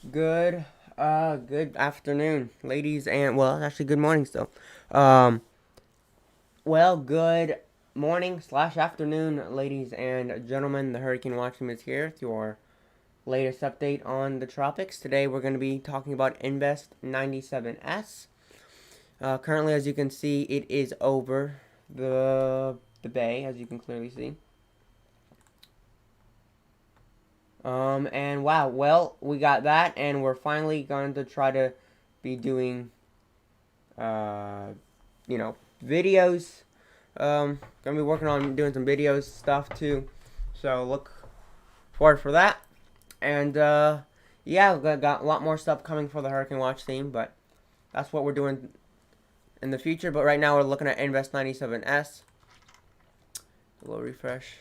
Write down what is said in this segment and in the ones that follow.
Good afternoon, ladies, and well, actually, good morning still. Um, good morning slash afternoon, ladies and gentlemen. The Hurricane Watchman is here with your latest update on the tropics. Today, we're going to be talking about Invest 97S. Currently, as you can see, it is over the bay, as you can clearly see. And wow, well, we got that, and we're finally going to try to be doing, videos. Gonna be working on doing some videos stuff too, so look forward for that. And, yeah, we got a lot more stuff coming for the Hurricane Watch team, but that's what we're doing in the future. But right now, we're looking at Invest 97S. A little refresh.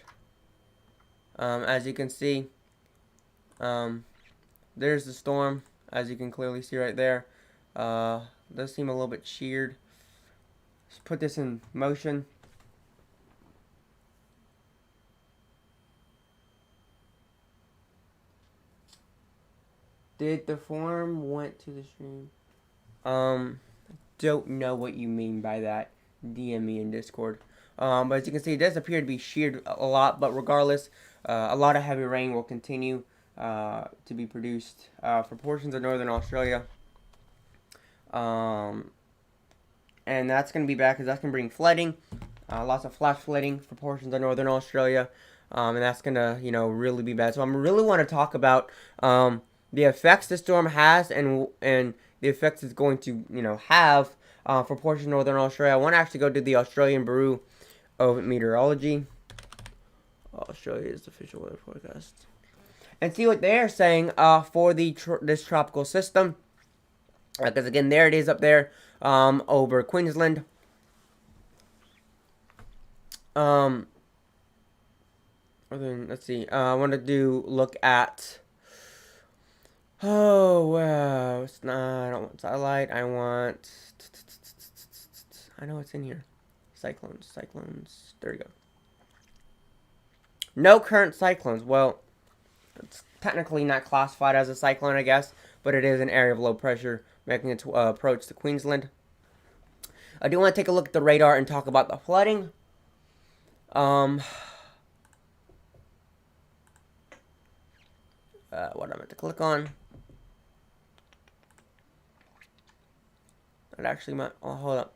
As you can see, there's the storm, as you can clearly see right there. Does seem a little bit sheared. Let's put this in motion. Did the form went to the stream? Don't know what you mean by that. DM me in Discord. But as you can see, it does appear to be sheared a lot, but regardless, a lot of heavy rain will continue to be produced for portions of northern Australia. And that's going to be bad because that's going to bring flooding, lots of flash flooding for portions of northern Australia. And that's going to, really be bad. So I really want to talk about the effects the storm has and the effects it's going to, have for portions of northern Australia. I want to actually go to the Australian Bureau of Meteorology. Australia's official weather forecast. And see what they're saying for this tropical system. Because again, there it is up there over Queensland. Let's see. I want to look at. Oh wow! It's not. I don't want satellite. I want. I know it's in here. Cyclones. There you go. No current cyclones. Well, it's technically not classified as a cyclone, I guess, but it is an area of low pressure making its approach to Queensland. I do want to take a look at the radar and talk about the flooding. What I'm going to click on. It actually might. Oh, hold up.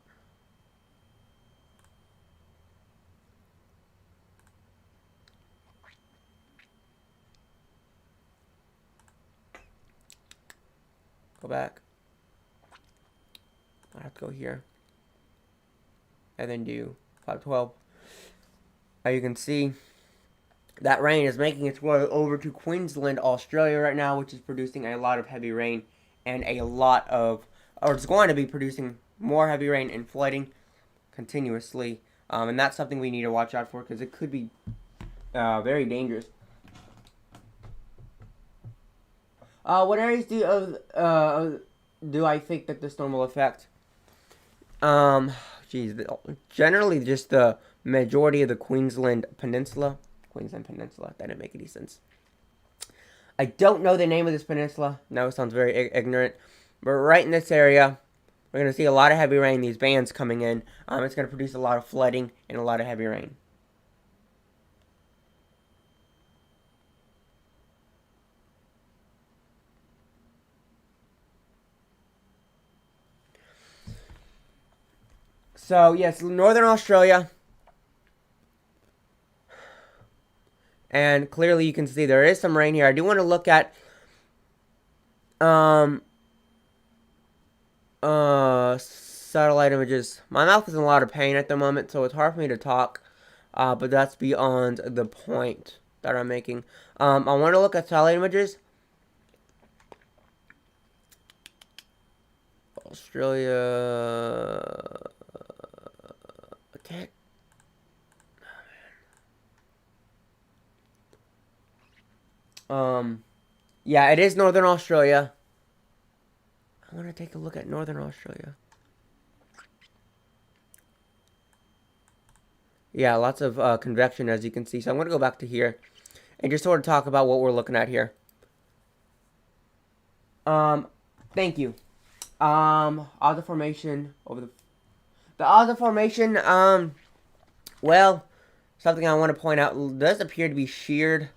Go back. I have to go here. And then do 512. As you can see, that rain is making its way over to Queensland, Australia right now, which is producing a lot of heavy rain and a lot of, or it's going to be producing more heavy rain and flooding continuously. And that's something we need to watch out for because it could be very dangerous. What areas do I think that the storm will affect? Generally just the majority of the Queensland Peninsula. That didn't make any sense. I don't know the name of this peninsula. No, it sounds very ignorant. But right in this area, we're going to see a lot of heavy rain. These bands coming in. It's going to produce a lot of flooding and a lot of heavy rain. So, yes, Northern Australia. And clearly you can see there is some rain here. I do want to look at satellite images. My mouth is in a lot of pain at the moment, so it's hard for me to talk. But that's beyond the point that I'm making. I want to look at satellite images. Australia. Okay. Yeah, it is Northern Australia. I want to take a look at Northern Australia. Yeah, lots of convection, as you can see. So I'm going to go back to here and just sort of talk about what we're looking at here. Thank you. Other formation over the other formation. Well, something I want to point out does appear to be sheared.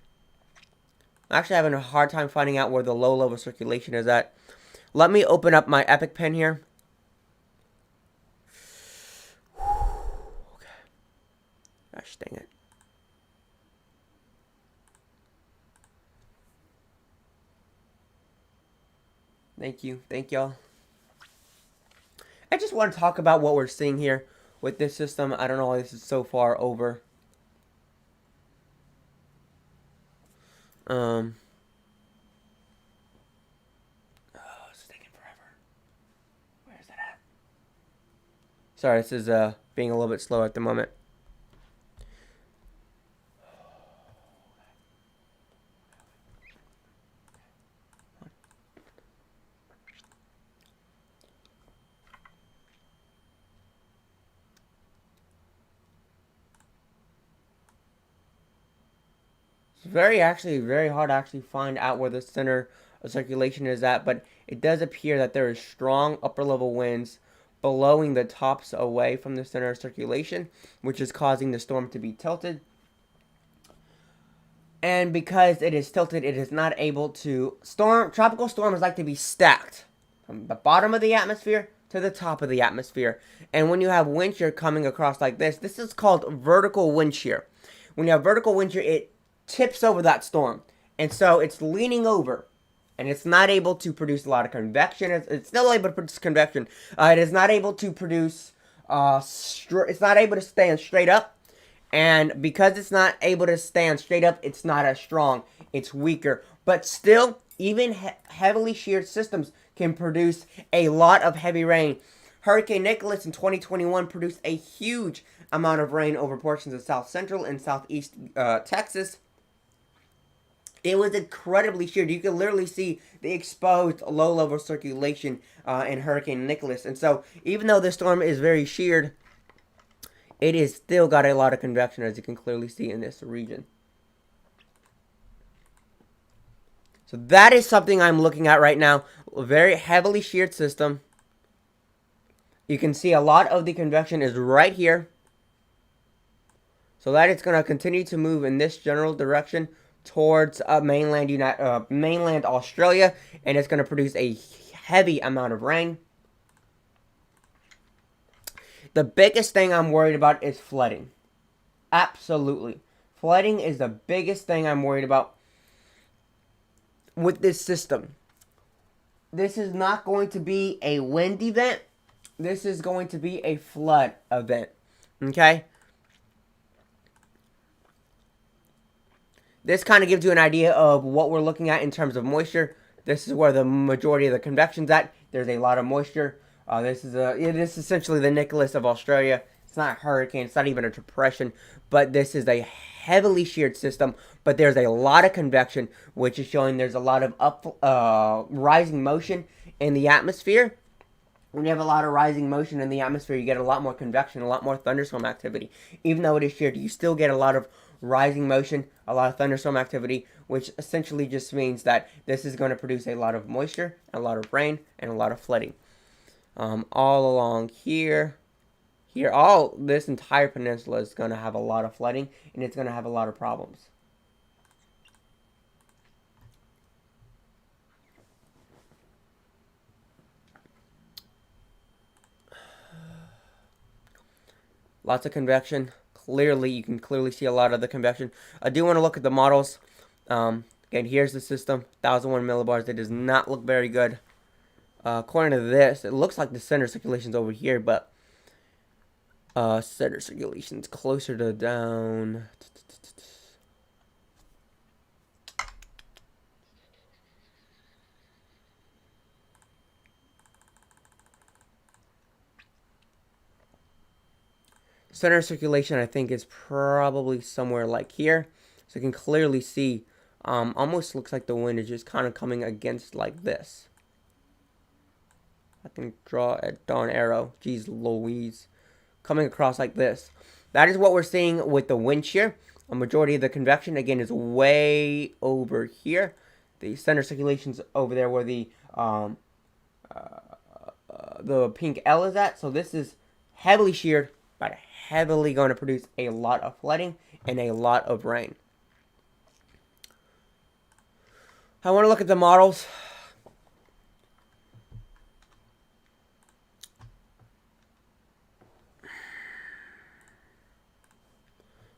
I'm actually having a hard time finding out where the low level circulation is at. Let me open up my Epic pen here. Okay. Gosh dang it. Thank you. Thank y'all. I just want to talk about what we're seeing here with this system. I don't know why this is so far over. Oh, it's taking forever. Where is that at? Sorry, this is being a little bit slow at the moment. It's very hard to actually find out where the center of circulation is at, but it does appear that there is strong upper level winds blowing the tops away from the center of circulation, which is causing the storm to be tilted. And because it is tilted, it is not able to tropical storms like to be stacked from the bottom of the atmosphere to the top of the atmosphere. And when you have wind shear coming across like this is called vertical wind shear. When you have vertical wind shear, it tips over that storm. And so it's leaning over. and it's not able to produce a lot of convection. It's still able to produce convection. It is not able to produce, it's not able to stand straight up. And because it's not able to stand straight up, it's not as strong. It's weaker. But still, even heavily sheared systems can produce a lot of heavy rain. Hurricane Nicholas in 2021 produced a huge amount of rain over portions of south central and southeast Texas. It was incredibly sheared. You can literally see the exposed low-level circulation in Hurricane Nicholas. And so, even though the storm is very sheared, it is still got a lot of convection, as you can clearly see in this region. So that is something I'm looking at right now. A very heavily sheared system. You can see a lot of the convection is right here. So that it's going to continue to move in this general direction towards mainland Australia, and it's going to produce a heavy amount of rain. The biggest thing I'm worried about is flooding. Absolutely. Flooding is the biggest thing I'm worried about with this system. This is not going to be a wind event. This is going to be a flood event. Okay? This kind of gives you an idea of what we're looking at in terms of moisture. This is where the majority of the convection's at. There's a lot of moisture. This is essentially the Nicholas of Australia. It's not a hurricane. It's not even a depression. But this is a heavily sheared system. But there's a lot of convection, which is showing there's a lot of rising motion in the atmosphere. When you have a lot of rising motion in the atmosphere, you get a lot more convection, a lot more thunderstorm activity. Even though it is sheared, you still get a lot of rising motion, a lot of thunderstorm activity, which essentially just means that this is going to produce a lot of moisture, a lot of rain, and a lot of flooding. All along here, all this entire peninsula is going to have a lot of flooding, and it's going to have a lot of problems. Lots of convection. Clearly, you can clearly see a lot of the convection. I do want to look at the models. Again, here's the system, 1,001 millibars. It does not look very good. According to this, it looks like the center circulation's over here, but center circulation's closer to down. Center circulation, I think, is probably somewhere like here. So you can clearly see, almost looks like the wind is just kind of coming against like this. I can draw a darn arrow. Jeez Louise. Coming across like this. That is what we're seeing with the wind shear. A majority of the convection, again, is way over here. The center circulation's over there where the pink L is at. So this is heavily sheared, but heavily going to produce a lot of flooding and a lot of rain. I want to look at the models.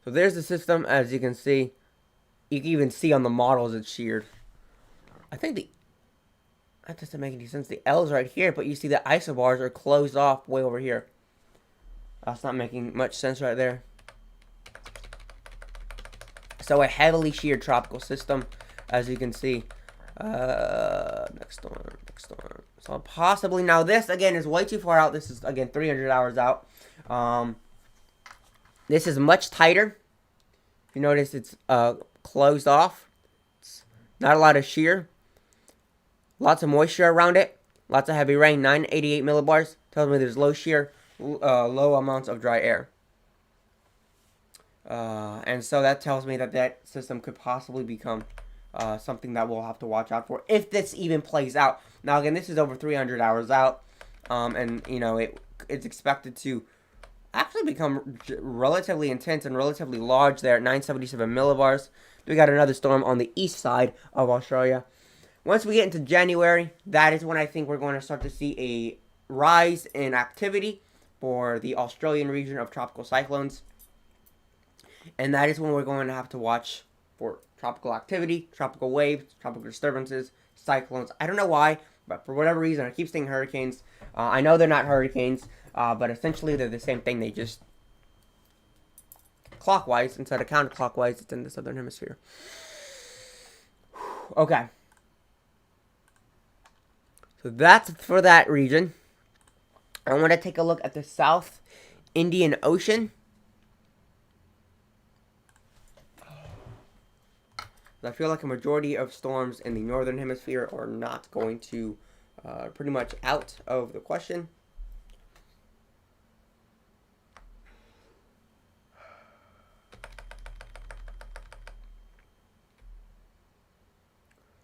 So there's the system, as you can see. You can even see on the models it's sheared. I think that doesn't make any sense. The L's right here, but you see the isobars are closed off way over here. That's not making much sense right there. So a heavily sheared tropical system, as you can see. Next storm. So possibly, now this, again, is way too far out. This is, again, 300 hours out. This is much tighter. You notice it's closed off. It's not a lot of shear. Lots of moisture around it. Lots of heavy rain. 988 millibars. Tells me there's low shear. Low amounts of dry air. And so that tells me that that system could possibly become something that we'll have to watch out for if this even plays out. Now, again, this is over 300 hours out. And, you know, it's expected to actually become relatively intense and relatively large there at 977 millibars. We got another storm on the east side of Australia. Once we get into January, that is when I think we're going to start to see a rise in activity for the Australian region of tropical cyclones. And that is when we're going to have to watch for tropical activity, tropical waves, tropical disturbances, cyclones. I don't know why, but for whatever reason, I keep saying hurricanes. I know they're not hurricanes, but essentially they're the same thing. They just clockwise instead of counterclockwise. It's in the southern hemisphere. Okay. So that's for that region. I want to take a look at the South Indian Ocean. I feel like a majority of storms in the northern hemisphere are not going to pretty much out of the question.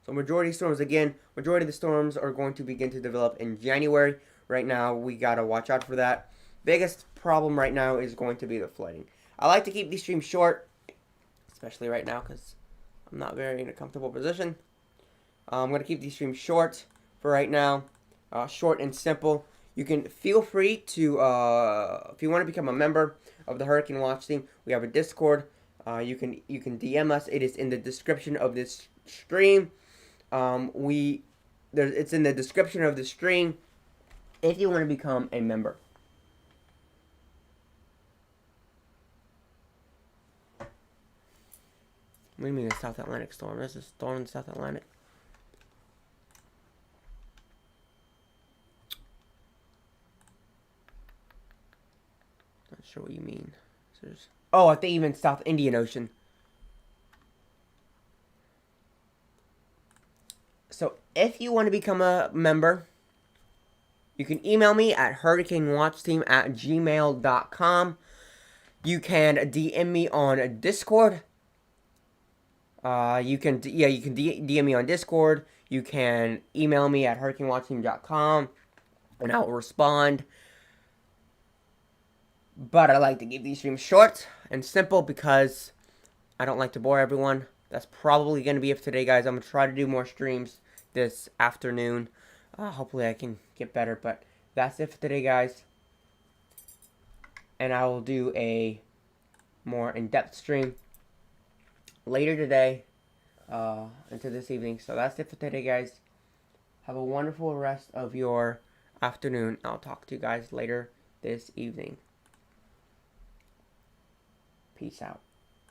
So majority of storms, again, majority of the storms are going to begin to develop in January. Right now, we got to watch out for that. Biggest problem right now is going to be the flooding. I like to keep these streams short, especially right now because I'm not very in a comfortable position. I'm going to keep these streams short for right now. Short and simple. You can feel free to, if you want to become a member of the Hurricane Watch team, we have a Discord. You can DM us. It is in the description of this stream. It's in the description of the stream if you want to become a member. What do you mean a South Atlantic storm? There's a storm in the South Atlantic. Not sure what you mean. Oh, I think even South Indian Ocean. So if you want to become a member, you can email me at hurricanewatchteam@gmail.com. You can DM me on Discord. You can DM me on Discord. You can email me at hurricanewatchteam.com, and I will respond. But I like to keep these streams short and simple because I don't like to bore everyone. That's probably going to be it for today, guys. I'm going to try to do more streams this afternoon. Hopefully I can get better, but that's it for today, guys. And I will do a more in-depth stream later today into this evening. So that's it for today, guys. Have a wonderful rest of your afternoon. I'll talk to you guys later this evening. Peace out.